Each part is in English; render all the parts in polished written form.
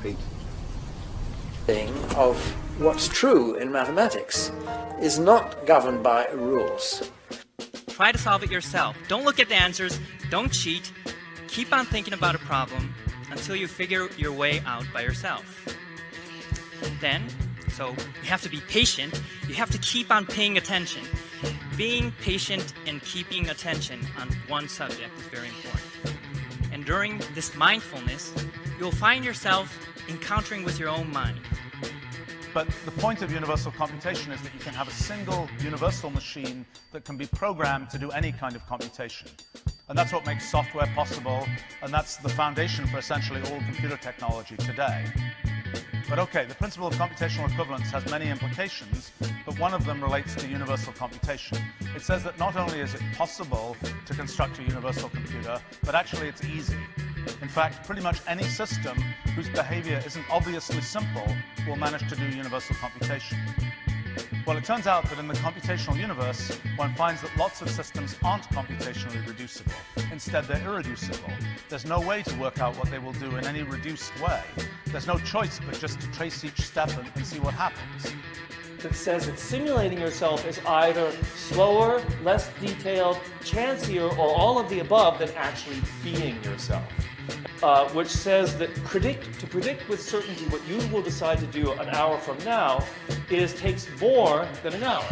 entropy. Of what's true in mathematics is not governed by rules. Try to solve it yourself. Don't look at the answers. Don't cheat. Keep on thinking about a problem until you figure your way out by yourself. Then, so you have to be patient. You have to keep on paying attention. Being patient and keeping attention on one subject is very important. And during this mindfulness, you'll find yourself encountering with your own mind. But the point of universal computation is that you can have a single universal machine that can be programmed to do any kind of computation. And that's what makes software possible, and that's the foundation for essentially all computer technology today. But okay, the principle of computational equivalence has many implications, but one of them relates to universal computation. It says that not only is it possible to construct a universal computer, but actually it's easy. In fact, pretty much any system whose behavior isn't obviously simple will manage to do universal computation. Well, it turns out that in the computational universe, one finds that lots of systems aren't computationally reducible. Instead, they're irreducible. There's no way to work out what they will do in any reduced way. There's no choice but just to trace each step and see what happens. That says that simulating yourself is either slower, less detailed, chancier, or all of the above than actually being yourself. Which says that to predict with certainty what you will decide to do an hour from now takes more than an hour.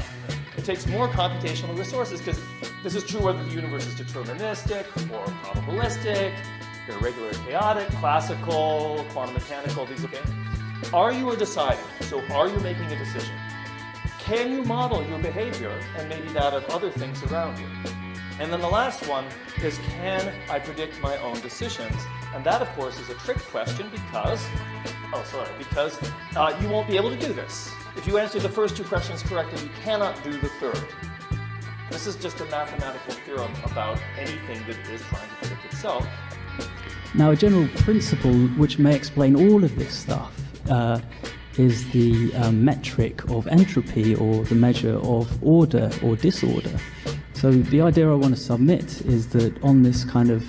It takes more computational resources, because this is true whether the universe is deterministic or probabilistic, irregular, chaotic, classical, quantum mechanical, these are okay. Are you deciding? So are you making a decision? Can you model your behavior and maybe that of other things around you? And then the last one is, can I predict my own decisions? And that, of course, is a trick question because you won't be able to do this. If you answer the first two questions correctly, you cannot do the third. This is just a mathematical theorem about anything that is trying to predict itself. Now, a general principle which may explain all of this stuff is the metric of entropy, or the measure of order or disorder. So the idea I want to submit is that on this kind of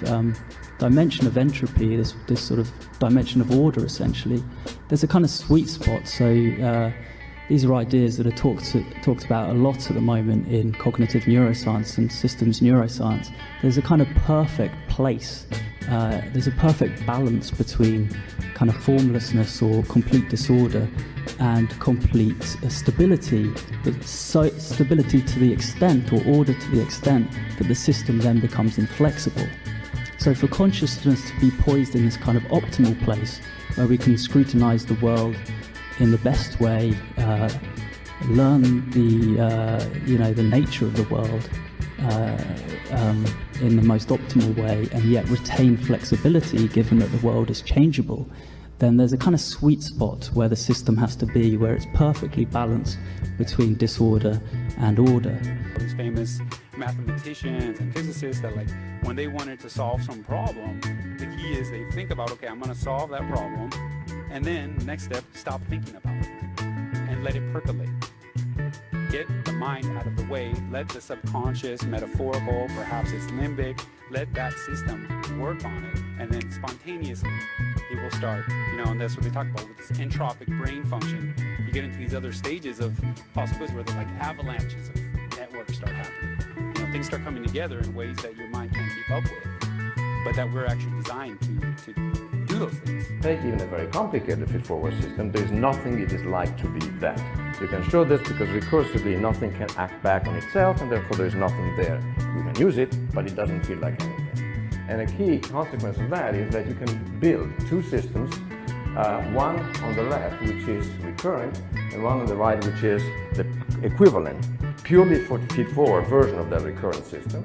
dimension of entropy, this sort of dimension of order essentially, there's a kind of sweet spot. So these are ideas that are talked about a lot at the moment in cognitive neuroscience and systems neuroscience. There's a kind of perfect place. There's a perfect balance between kind of formlessness or complete disorder and complete stability, but stability to the extent, or order to the extent, that the system then becomes inflexible. So for consciousness to be poised in this kind of optimal place, where we can scrutinize the world in the best way, learn the nature of the world in the most optimal way, and yet retain flexibility given that the world is changeable, then there's a kind of sweet spot where the system has to be, where it's perfectly balanced between disorder and order. These famous mathematicians and physicists that, like, when they wanted to solve some problem, the key is they think about, okay, I'm going to solve that problem, and then next step, stop thinking about it and let it percolate. Get the mind out of the way, let the subconscious, metaphorical, perhaps it's limbic, let that system work on it, and then spontaneously it will start, and that's what we talk about with this entropic brain function. You get into these other stages of possibilities where they're like avalanches of networks start happening. Things start coming together in ways that your mind can't keep up with, but that we're actually designed to do those things. Take even a very complicated feed-forward system, there's nothing it is like to be that. You can show this because recursively nothing can act back on itself, and therefore there's nothing there. You can use it, but it doesn't feel like anything. And a key consequence of that is that you can build two systems, one on the left which is recurrent, and one on the right which is the equivalent, purely feed-forward version of that recurrent system,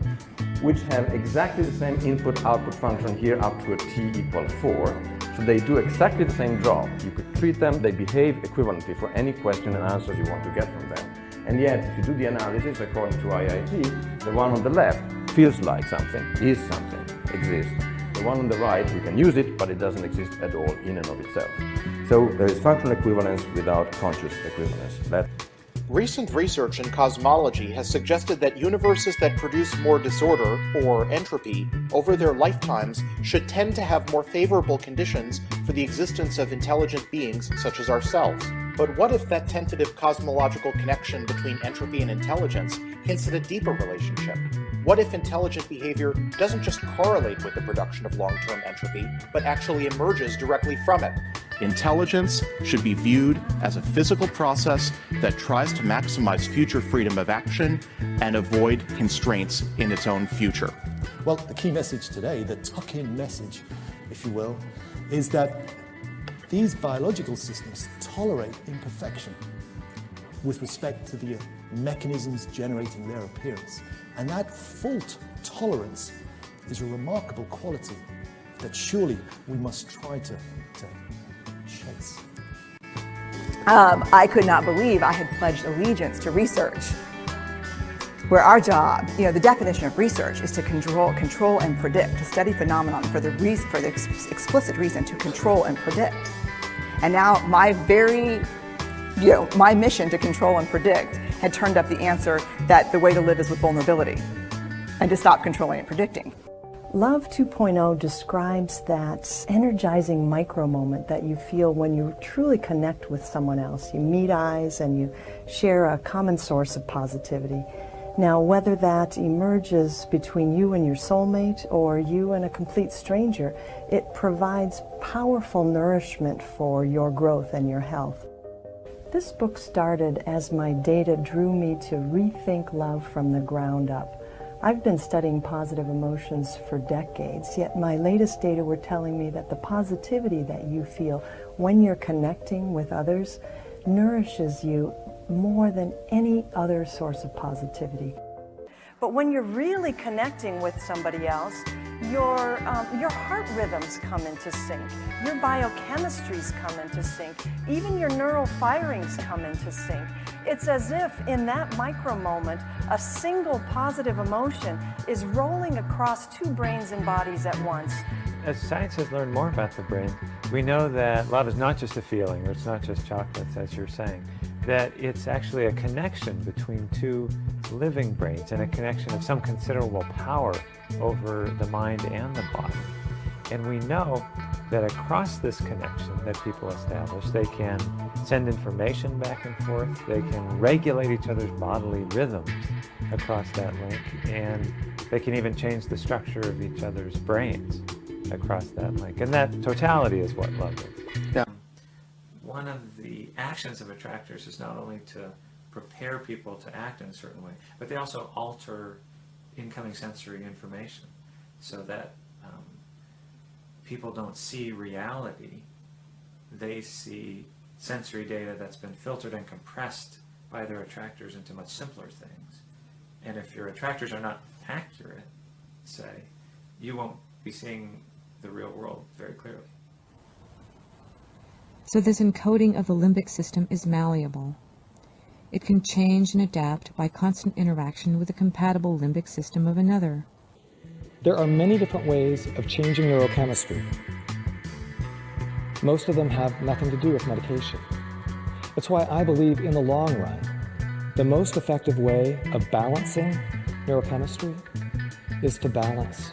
which have exactly the same input-output function here up to a t=4. So they do exactly the same job. You could treat them, they behave equivalently for any question and answers you want to get from them. And yet, if you do the analysis according to IIT, the one on the left feels like something, is something, exists. The one on the right, you can use it, but it doesn't exist at all in and of itself. So there is functional equivalence without conscious equivalence. Recent research in cosmology has suggested that universes that produce more disorder, or entropy, over their lifetimes should tend to have more favorable conditions for the existence of intelligent beings such as ourselves. But what if that tentative cosmological connection between entropy and intelligence hints at a deeper relationship? What if intelligent behavior doesn't just correlate with the production of long-term entropy, but actually emerges directly from it? Intelligence should be viewed as a physical process that tries to maximize future freedom of action and avoid constraints in its own future. Well, the key message today, the tuck-in message, if you will, is that these biological systems tolerate imperfection with respect to the mechanisms generating their appearance. And that fault tolerance is a remarkable quality that surely we must try to chase. I could not believe I had pledged allegiance to research, where our job, the definition of research is to control and predict, to study phenomenon for the explicit reason to control and predict. And now my my mission to control and predict had turned up the answer that the way to live is with vulnerability and to stop controlling and predicting. Love 2.0 describes that energizing micro moment that you feel when you truly connect with someone else. You meet eyes and you share a common source of positivity. Now, whether that emerges between you and your soulmate or you and a complete stranger, it provides powerful nourishment for your growth and your health. This book started as my data drew me to rethink love from the ground up. I've been studying positive emotions for decades, yet my latest data were telling me that the positivity that you feel when you're connecting with others nourishes you more than any other source of positivity. But when you're really connecting with somebody else, your heart rhythms come into sync, your biochemistries come into sync, even your neural firings come into sync. It's as if in that micro moment, a single positive emotion is rolling across two brains and bodies at once. As science has learned more about the brain, we know that love is not just a feeling, or it's not just chocolates, as you're saying, that it's actually a connection between two living brains and a connection of some considerable power over the mind and the body. And we know that across this connection that people establish, they can send information back and forth, they can regulate each other's bodily rhythms across that link, and they can even change the structure of each other's brains across that link. And that totality is what love is. Yeah. One of the actions of attractors is not only to prepare people to act in a certain way, but they also alter incoming sensory information so that people don't see reality. They see sensory data that's been filtered and compressed by their attractors into much simpler things. And if your attractors are not accurate, say, you won't be seeing the real world very clearly. So this encoding of the limbic system is malleable. It can change and adapt by constant interaction with the compatible limbic system of another. There are many different ways of changing neurochemistry. Most of them have nothing to do with medication. That's why I believe in the long run, the most effective way of balancing neurochemistry is to balance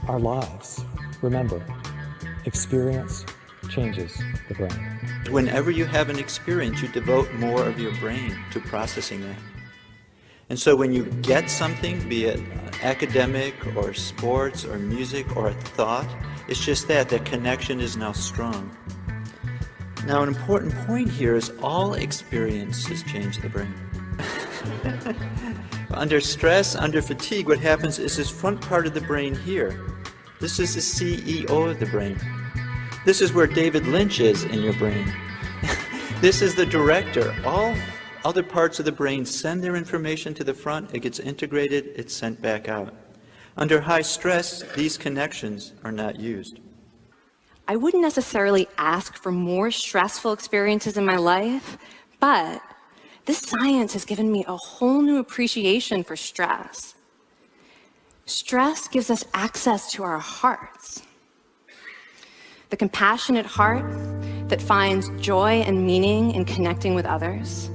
our lives. Remember, experience changes the brain. Whenever you have an experience, you devote more of your brain to processing that. And so when you get something, be it academic or sports or music or a thought, it's just that connection is now strong. Now an important point here is all experiences change the brain. Under stress, under fatigue, what happens is this front part of the brain here. This is the CEO of the brain. This is where David Lynch is in your brain. This is the director. All other parts of the brain send their information to the front, it gets integrated, it's sent back out. Under high stress, these connections are not used. I wouldn't necessarily ask for more stressful experiences in my life, but this science has given me a whole new appreciation for stress. Stress gives us access to our hearts. The compassionate heart that finds joy and meaning in connecting with others,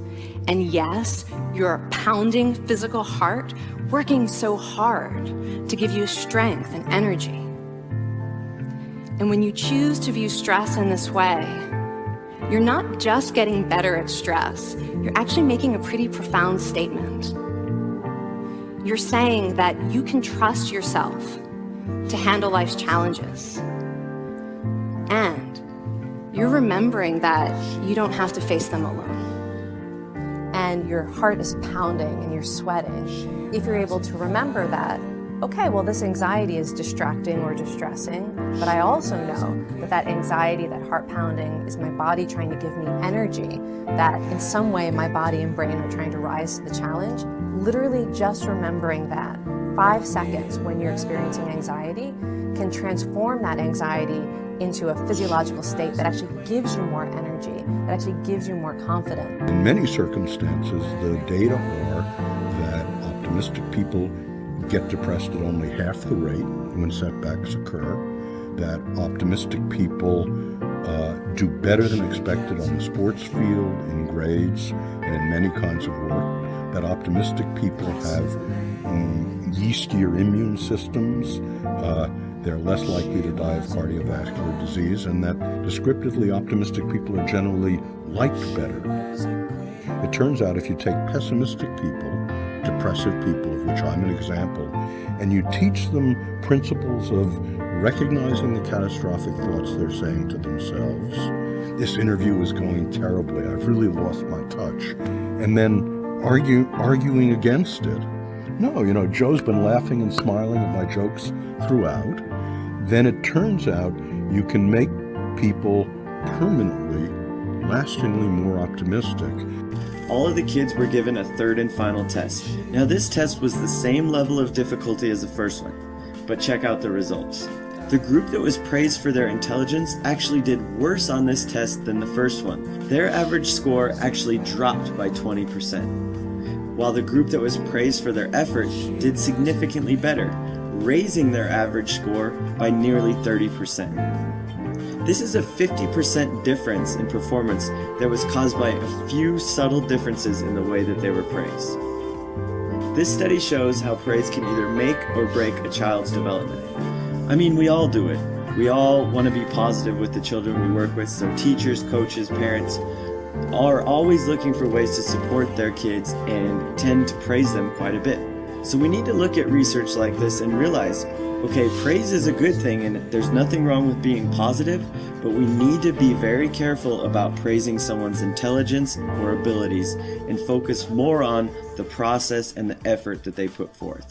And yes, your pounding physical heart working so hard to give you strength and energy. And when you choose to view stress in this way, you're not just getting better at stress, you're actually making a pretty profound statement. You're saying that you can trust yourself to handle life's challenges. And you're remembering that you don't have to face them alone. And your heart is pounding and you're sweating. If you're able to remember that, okay, well, this anxiety is distracting or distressing, but I also know that that anxiety, that heart pounding, is my body trying to give me energy, that in some way my body and brain are trying to rise to the challenge. Literally just remembering that 5 seconds when you're experiencing anxiety can transform that anxiety into a physiological state that actually gives you more energy, that actually gives you more confidence. In many circumstances, the data are that optimistic people get depressed at only half the rate when setbacks occur, that optimistic people do better than expected on the sports field, in grades, and in many kinds of work, that optimistic people have yeastier immune systems, they're less likely to die of cardiovascular disease, and that descriptively optimistic people are generally liked better. It turns out if you take pessimistic people, depressive people, of which I'm an example, and you teach them principles of recognizing the catastrophic thoughts they're saying to themselves, this interview is going terribly, I've really lost my touch, and then arguing against it. No, Joe's been laughing and smiling at my jokes throughout. Then it turns out you can make people permanently, lastingly more optimistic. All of the kids were given a third and final test. Now this test was the same level of difficulty as the first one, but check out the results. The group that was praised for their intelligence actually did worse on this test than the first one. Their average score actually dropped by 20%, while the group that was praised for their effort did significantly better, raising their average score by nearly 30%. This is a 50% difference in performance that was caused by a few subtle differences in the way that they were praised. This study shows how praise can either make or break a child's development. I mean, we all do it. We all want to be positive with the children we work with, so teachers, coaches, parents are always looking for ways to support their kids and tend to praise them quite a bit. So we need to look at research like this and realize, okay, praise is a good thing and there's nothing wrong with being positive, but we need to be very careful about praising someone's intelligence or abilities and focus more on the process and the effort that they put forth.